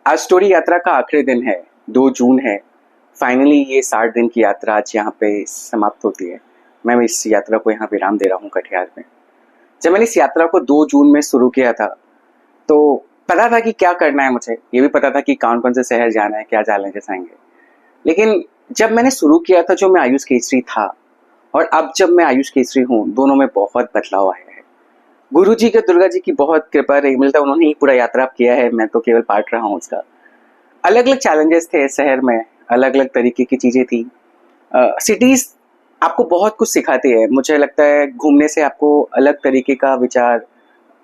आज स्टोरी यात्रा का आखिरी दिन है। 2 जून है। फाइनली ये 60 दिन की यात्रा आज यहाँ पे समाप्त होती है। मैं इस यात्रा को यहाँ विराम दे रहा हूँ कटिहार में। जब मैंने इस यात्रा को 2 जून में शुरू किया था तो पता था कि क्या करना है मुझे। ये भी पता था कि कौन कौन से शहर जाना है, क्या चैलेंजेस आएंगे। लेकिन जब मैंने शुरू किया था, जो मैं आयुष केसरी था और अब जब मैं आयुष केसरी हूँ, दोनों में बहुत बदलाव आया है। गुरु जी के, दुर्गा जी की बहुत कृपा रही, मिलता उन्होंने ही पूरा यात्रा किया है, मैं तो केवल पार्ट रहा हूँ उसका। अलग अलग चैलेंजेस थे शहर में, अलग अलग तरीके की चीज़ें थी। सिटीज़ आपको बहुत कुछ सिखाती है। मुझे लगता है घूमने से आपको अलग तरीके का विचार,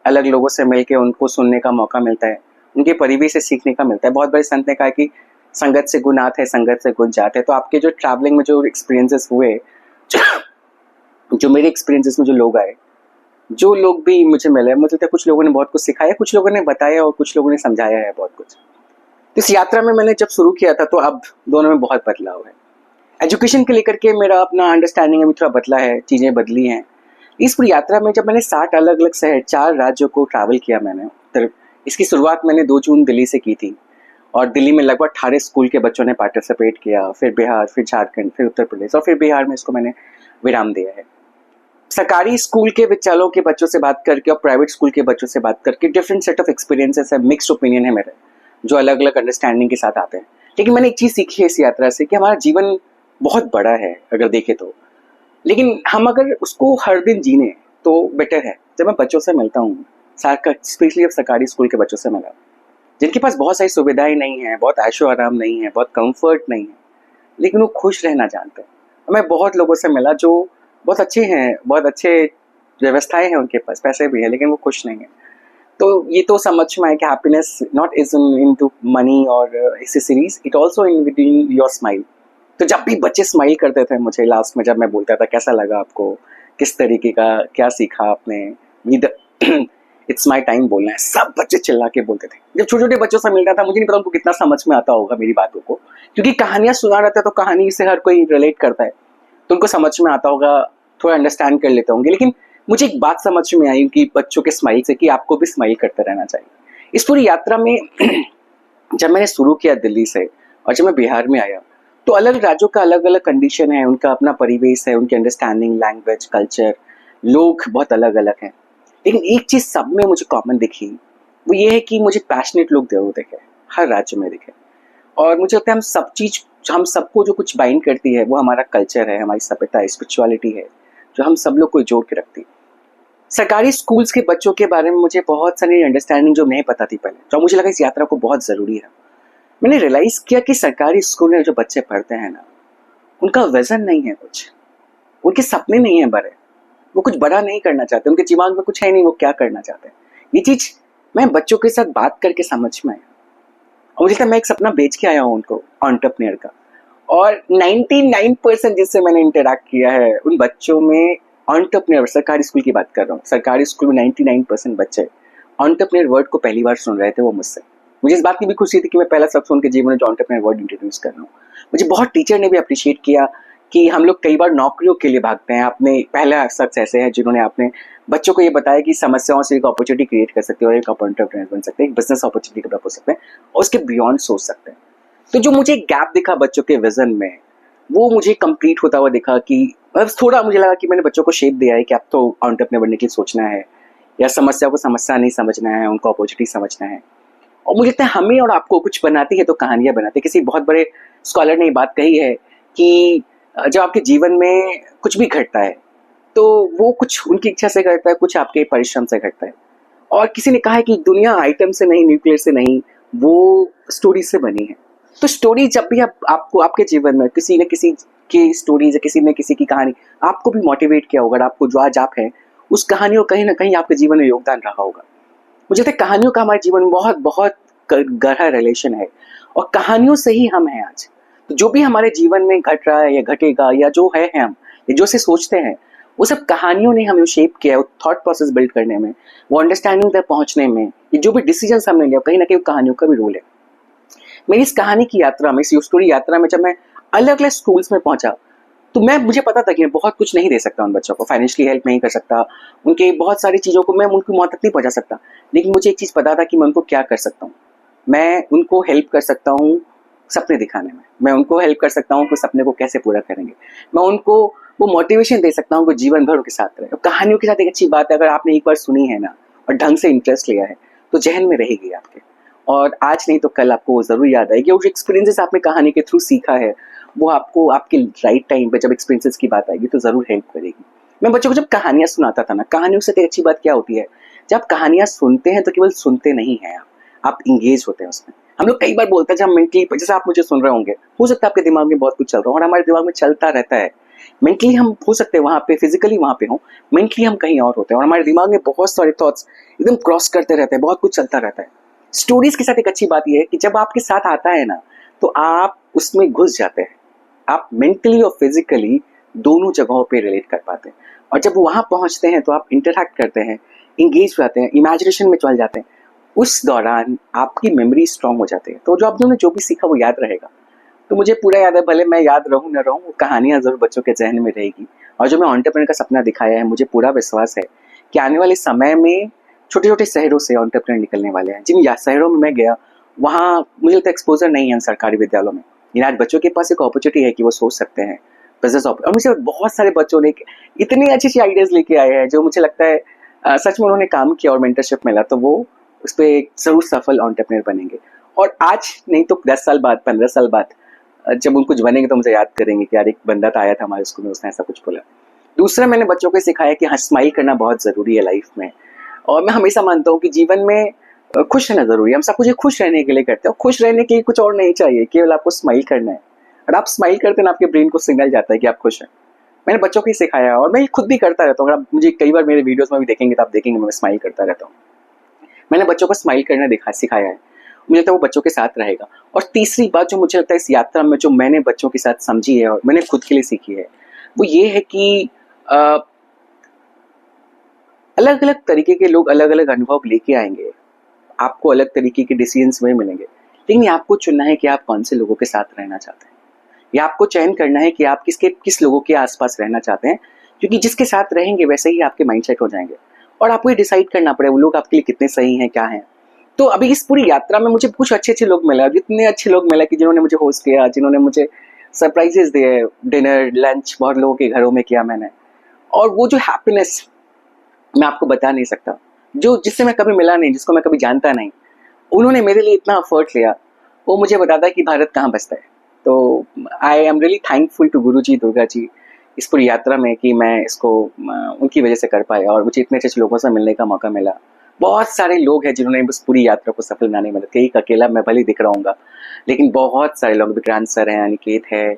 अलग लोगों से मिलके उनको सुनने का मौका मिलता है, उनके परिवेश से सीखने का मिलता है। बहुत बड़े संत ने कहा कि संगत से गुण आते हैं, संगत से गुण जाते हैं। तो आपके जो ट्रैवलिंग में जो एक्सपीरियंसेस हुए, जो मेरे एक्सपीरियंसेस में जो लोग आए, जो लोग भी मुझे मिले, मुझे लगता है कुछ लोगों ने बहुत कुछ सिखाया, कुछ लोगों ने बताया और कुछ लोगों ने समझाया है बहुत कुछ। इस यात्रा में मैंने जब शुरू किया था तो अब दोनों में बहुत बदलाव है। एजुकेशन के लेकर के मेरा अपना अंडरस्टैंडिंग अभी थोड़ा बदला है, चीज़ें बदली हैं। इस पूरी यात्रा में जब मैंने 60 अलग अलग शहर, 4 राज्यों को ट्रैवल किया मैंने, तो इसकी शुरुआत मैंने 2 जून दिल्ली से की थी और दिल्ली में लगभग 18 स्कूल के बच्चों ने पार्टिसिपेट किया। फिर बिहार, फिर झारखंड, फिर उत्तर प्रदेश और फिर बिहार में इसको मैंने विराम दिया है। सरकारी स्कूल के विद्यालयों के बच्चों से बात करके और प्राइवेट स्कूल के बच्चों से बात करके डिफरेंट सेट ऑफ एक्सपीरियंसेस है, मिक्स्ड ओपिनियन है मेरे, जो अलग अलग अंडरस्टैंडिंग के साथ आते हैं। लेकिन मैंने एक चीज़ सीखी है इस यात्रा से कि हमारा जीवन बहुत बड़ा है अगर देखें तो, लेकिन हम अगर उसको हर दिन जीने तो बेटर है। जब मैं बच्चों से मिलता हूँ, स्पेशली अब सरकारी स्कूल के बच्चों से मिला, जिनके पास बहुत सारी सुविधाएं नहीं है, बहुत ऐशो आराम नहीं है, बहुत कंफर्ट नहीं है, लेकिन वो खुश रहना जानते हैं। मैं बहुत लोगों से मिला जो बहुत अच्छे हैं, बहुत अच्छे व्यवस्थाएं हैं उनके पास, पैसे भी है, लेकिन वो खुश नहीं है। तो ये तो समझ में आया कि happiness not is in to money और accessories, it also in between your smile. तो जब भी बच्चे स्माइल करते थे मुझे लास्ट में, जब मैं बोलता था कैसा लगा आपको, किस तरीके का, क्या सीखा आपने, विद इट्स माई टाइम बोलना है, सब बच्चे चिल्ला के बोलते थे। जब छोटे छोटे बच्चों से मिलता था, मुझे नहीं पता उनको कितना समझ में आता होगा मेरी बातों को, क्योंकि कहानियां सुना रहता है तो कहानी से हर कोई रिलेट करता है, तो उनको समझ में आता होगा, थोड़ा अंडरस्टैंड कर लेते होंगे। लेकिन मुझे एक बात समझ में आई कि बच्चों के स्माइल से, कि आपको भी स्माइल करते रहना चाहिए। इस पूरी यात्रा में जब मैंने शुरू किया दिल्ली से और जब मैं बिहार में आया, तो अलग राज्यों का अलग अलग कंडीशन है, उनका अपना परिवेश है, उनकी अंडरस्टैंडिंग, लैंग्वेज, कल्चर, लोग बहुत अलग अलग हैं। लेकिन एक चीज़ सब में मुझे कॉमन दिखी, वो ये है कि मुझे पैशनेट लोग जरूर दिखे, हर राज्य में दिखे। और मुझे लगता है हम सबको जो कुछ बाइंड करती है वो हमारा कल्चर है, हमारी सभ्यता है, स्पिरिचुअलिटी है, जो हम सब लोग को जोड़ के रखती है। सरकारी स्कूल्स के बच्चों के बारे में मुझे बहुत सारी अंडरस्टैंडिंग जो नहीं पता थी पहले, जो मुझे लगा इस यात्रा को बहुत ज़रूरी है। मैंने रियलाइज़ किया कि सरकारी स्कूल में जो बच्चे पढ़ते हैं ना, उनका विजन नहीं है कुछ, उनके सपने नहीं है बड़े, वो कुछ बड़ा नहीं करना चाहते, उनके दिमाग में कुछ है नहीं वो क्या करना चाहते हैं। ये चीज़ मैं बच्चों के साथ बात करके समझ में आया और मुझे लगता है मैं एक सपना बेच के आया हूँ उनको, एंटरप्रेन्योर का। और 99% जिससे मैंने इंटरेक्ट किया है उन बच्चों में एंटरप्रेन्योर, सरकारी स्कूल की बात कर रहा हूँ, सरकारी स्कूल में 99% बच्चे एंटरप्रेन्योर वर्ड को पहली बार सुन रहे थे वो मुझसे। मुझे इस बात की भी खुशी थी कि मैं पहला शख्स उनके जीवन में जो एंटरप्रेन्योर वर्ड इंट्रोड्यूस कर रहा हूँ। मुझे बहुत टीचर ने भी अप्रिशिएट किया कि हम लोग कई बार नौकरियों के लिए भागते हैं, आपने पहला शख्स ऐसे हैं जिन्होंने आपने बच्चों को ये बताया कि समस्याओं से एक अपॉर्चुनिटी क्रिएट कर सकते हैं और एक एंटरप्रेन्योर बन सकते हैं, एक बिजनेस अपॉर्चुनिटी डेवलप हो सकते हैं और उसके बियॉन्ड सोच सकते हैं। तो जो मुझे गैप दिखा बच्चों के विजन में, वो मुझे कंप्लीट होता हुआ दिखा कि थोड़ा मुझे लगा कि मैंने बच्चों को शेप दिया है कि अब तो एंटरप्रेन्योर बनने के लिए सोचना है, या समस्या को समस्या नहीं समझना है, उनको अपॉर्चुनिटी समझना है। और मुझे लगता है हमें और आपको कुछ बनाती है तो कहानियां बनाती है। किसी बहुत बड़े स्कॉलर ने ये बात कही है कि जब आपके जीवन में कुछ भी घटता है तो वो कुछ उनकी इच्छा से घटता है, कुछ आपके परिश्रम से घटता है। और किसी ने कहा है कि दुनिया आइटम से नहीं, न्यूक्लियर से नहीं, वो स्टोरी से बनी है। तो स्टोरी जब भी आपको आपके जीवन में किसी न किसी की स्टोरीज, किसी न किसी की कहानी आपको भी मोटिवेट किया होगा, आपको जो आज आप हैं उस कहानी को कहीं ना कहीं आपके जीवन में योगदान रहा होगा। मुझे लगता है कहानियों का हमारे जीवन में बहुत बहुत गहरा रिलेशन है और कहानियों से ही हम हैं आज। तो जो भी हमारे जीवन में घट रहा है या घटेगा या जो है हम या जो से सोचते हैं, वो सब कहानियों ने हमें शेप किया है, वो थॉट प्रोसेस बिल्ड करने में, वो अंडरस्टैंडिंग तक पहुंचने में, ये जो भी डिसीजन हमने लिया कहीं ना कहीं कहानियों का भी रोल है। मेरी इस कहानी की यात्रा में, इस स्टोरी यात्रा में, जब मैं अलग अलग स्कूल्स में पहुंचा तो मुझे पता था कि मैं बहुत कुछ नहीं दे सकता उन बच्चों को, फाइनेंशियली हेल्प नहीं कर सकता, उनके बहुत सारी चीज़ों को मैं उनकी मौत तक नहीं पहुंचा सकता, लेकिन मुझे एक चीज़ पता था कि मैं उनको क्या कर सकता हूँ। मैं उनको हेल्प कर सकता हूँ सपने दिखाने में, मैं उनको हेल्प कर सकता हूँ कि सपने को कैसे पूरा करेंगे, मैं उनको वो मोटिवेशन दे सकता हूँ कि जीवन भर उनके साथ रहे। कहानियों के साथ एक अच्छी बात है, अगर आपने एक बार सुनी है ना और ढंग से इंटरेस्ट लिया है तो जहन में रहेगी आपके, और आज नहीं तो कल आपको वो जरूर याद आएगी। और जो एक्सपीरियंसेस आपने कहानी के थ्रू सीखा है वो आपको आपके राइट टाइम पे जब एक्सपीरियंसेस की बात आएगी तो जरूर हेल्प करेगी। मैं बच्चों को जब कहानियां सुनाता था ना, कहानियों से एक अच्छी बात क्या होती है, जब आप कहानियां सुनते हैं तो केवल सुनते नहीं हैं आप इंगेज होते हैं उसमें। हम लोग कई बार बोलते हैं जब हम मेंटली, जैसे आप मुझे सुन रहे होंगे, हो सकता है आपके दिमाग में बहुत कुछ चल रहा हो और हमारे दिमाग में चलता रहता है। मेंटली हम हो सकते हैं वहां पे, फिजिकली वहां पे हो, मेंटली हम कहीं और होते हैं और हमारे दिमाग में बहुत सारे थॉट्स एकदम क्रॉस करते रहते हैं, बहुत कुछ चलता रहता है। स्टोरीज के साथ एक अच्छी बात यह है कि जब आपके साथ आता है ना तो आप उसमें घुस जाते हैं, आप मेंटली और फिजिकली दोनों जगहों पे रिलेट कर पाते हैं। और जब वहां पहुंचते हैं तो आप इंटरैक्ट करते हैं, इंगेज रहते हैं, इमेजिनेशन में चल जाते हैं, उस दौरान आपकी मेमोरी स्ट्रांग हो जाती है। तो जो आपने जो भी सीखा वो याद रहेगा। तो मुझे पूरा याद है, भले मैं याद रहूं ना रहूं, वो कहानियां जरूर बच्चों के जहन में रहेगी। और जो मैं एंटरप्रेन्योर का सपना दिखाया है, मुझे पूरा विश्वास है कि आने वाले समय में छोटे छोटे शहरों से एंटरप्रेन्योर निकलने वाले हैं। जिन शहरों में मैं गया वहाँ मुझे लगता है एक्सपोजर नहीं है सरकारी विद्यालयों में, लेकिन आज बच्चों के पास एक अपॉर्चुनिटी है कि वो सोच सकते हैं बिजनेस। और मुझे बहुत सारे बच्चों ने इतनी अच्छी अच्छी आइडियाज लेके आए हैं जो मुझे लगता है सच में उन्होंने काम किया और मेंटरशिप मिला तो वो उस पर जरूर सफल एंटरप्रेन्योर बनेंगे। और आज नहीं तो 10 साल बाद, 15 साल बाद जब उनको बनेंगे तो मुझे याद करेंगे कि यार एक बंदा तो आया था हमारे स्कूल में, उसने ऐसा कुछ बोला। दूसरा, मैंने बच्चों को सिखाया कि हाँ, स्माइल करना बहुत ज़रूरी है लाइफ में। और मैं हमेशा मानता हूँ कि जीवन में खुश रहना ज़रूरी है। हम सब कुछ खुश रहने के लिए करते हैं, खुश रहने के लिए कुछ और नहीं चाहिए, केवल आपको स्माइल करना है। और आप स्माइल करते हैं ना, आपके ब्रेन को सिग्नल जाता है कि आप खुश हैं। मैंने बच्चों को ही सिखाया और मैं खुद भी करता रहता हूँ। अगर आप मुझे कई बार मेरे वीडियोस में भी देखेंगे तो आप देखेंगे मैं स्माइल करता रहता हूँ। मैंने बच्चों को स्माइल करना सिखाया है, मुझे लगता है वो बच्चों के साथ रहेगा। और तीसरी बात जो मुझे लगता है इस यात्रा में जो मैंने बच्चों के साथ समझी है और मैंने खुद के लिए सीखी है वो ये है कि अलग अलग तरीके के लोग अलग अलग अनुभव लेके आएंगे, आपको अलग तरीके के डिसीजंस में मिलेंगे, लेकिन आपको चुनना है कि आप कौन से लोगों के साथ रहना चाहते हैं, या आपको चयन करना है कि आप किस लोगों के आसपास रहना चाहते हैं। क्योंकि जिसके साथ रहेंगे वैसे ही आपके माइंडसेट हो जाएंगे और आपको ये डिसाइड करना पड़ेगा वो लोग आपके लिए कितने सही हैं, क्या हैं। तो अभी इस पूरी यात्रा में मुझे कुछ अच्छे अच्छे लोग मिले, इतने अच्छे लोग मिले कि जिन्होंने मुझे होस्ट किया, जिन्होंने मुझे सरप्राइजेस दिए, डिनर लंच बहुत लोगों के घरों में किया मैंने। और वो जो हैप्पीनेस मैं आपको बता नहीं सकता, जो जिससे मैं कभी मिला नहीं, जिसको मैं कभी जानता नहीं, उन्होंने मेरे लिए इतना एफर्ट लिया, वो मुझे बताता है कि भारत कहाँ बसता है। तो I am really thankful to guru ji, Durga ji, इस पूरी यात्रा में कि मैं इसको उनकी वजह से कर पाया और मुझे इतने अच्छे लोगों से मिलने का मौका मिला। बहुत सारे लोग हैं जिन्होंने इस पूरी यात्रा को सफल बनाने में मदद की। अकेला मैं भले दिख रहा हूँ, लेकिन बहुत सारे लोग, विक्रांत सर हैं, अनिकेत है,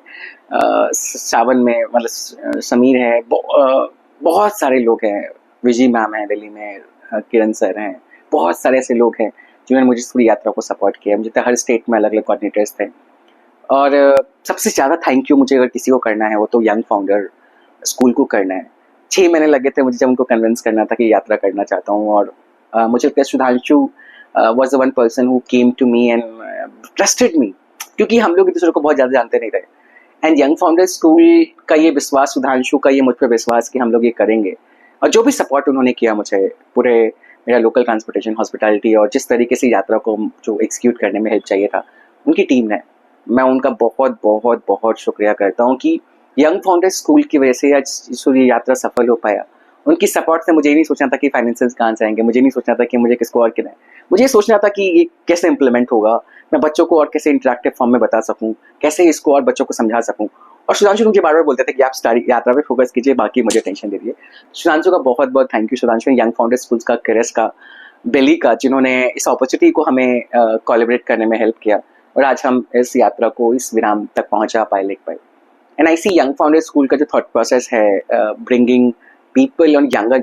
सावन में मतलब समीर है, बहुत सारे लोग हैं, विजय मैम है दिल्ली में, किरण सर हैं, बहुत सारे ऐसे लोग हैं जिन्होंने मुझे इस पूरी यात्रा को सपोर्ट किया। मुझे तो हर स्टेट में अलग अलग कोऑर्डिनेटर्स थे। और सबसे ज़्यादा थैंक यू मुझे अगर किसी को करना है वो तो यंग फाउंडर स्कूल को करना है। 6 महीने लगे थे मुझे जब उनको कन्विंस करना था कि यात्रा करना चाहता हूँ। और मुझे लगता है Sudhanshu was the one person who came to me and trusted me, क्योंकि हम लोग एक दूसरे को बहुत ज़्यादा जानते नहीं रहे। एंड यंग फाउंडर स्कूल का ये विश्वास, सुधांशु का ये मुझ पर विश्वास कि हम लोग ये करेंगे, और जो भी सपोर्ट उन्होंने किया मुझे, पूरे मेरा लोकल ट्रांसपोर्टेशन, हॉस्पिटैलिटी और जिस तरीके से यात्रा को जो एग्जीक्यूट करने में हेल्प चाहिए था उनकी टीम ने, मैं उनका बहुत बहुत बहुत शुक्रिया करता हूँ कि यंग फाउंडर स्कूल की वजह से आज ये यात्रा सफल हो पाया। उनकी सपोर्ट से मुझे नहीं सोचना था कि फाइनेंसेस कहाँ से आएंगे, मुझे नहीं सोचना था कि मुझे किसको और कितना है, मुझे ये सोचना था कि ये कैसे इम्प्लीमेंट होगा, मैं बच्चों को और कैसे इंटरेक्टिव फॉर्म में बता सकूँ, कैसे इसको और बच्चों को समझा सकूँ। और सुधांशु मुझे बार बार बोलते थे कि आप यात्रा पे फोकस कीजिए, बाकी मुझे टेंशन दे दीजिए। सुधांशु का बहुत बहुत thank you. Sudhanshu young founder schools का, केरस का, दिल्ली का, जिन्होंने इस अपॉर्चुनिटी को हमें कोलैबोरेट करने में हेल्प किया और आज हम इस यात्रा को इस विराम तक पहुंचा पाए, लिख पाए। And I see young founder school का जो थॉट प्रोसेस है, ब्रिंगिंग पीपल ऑन यंगर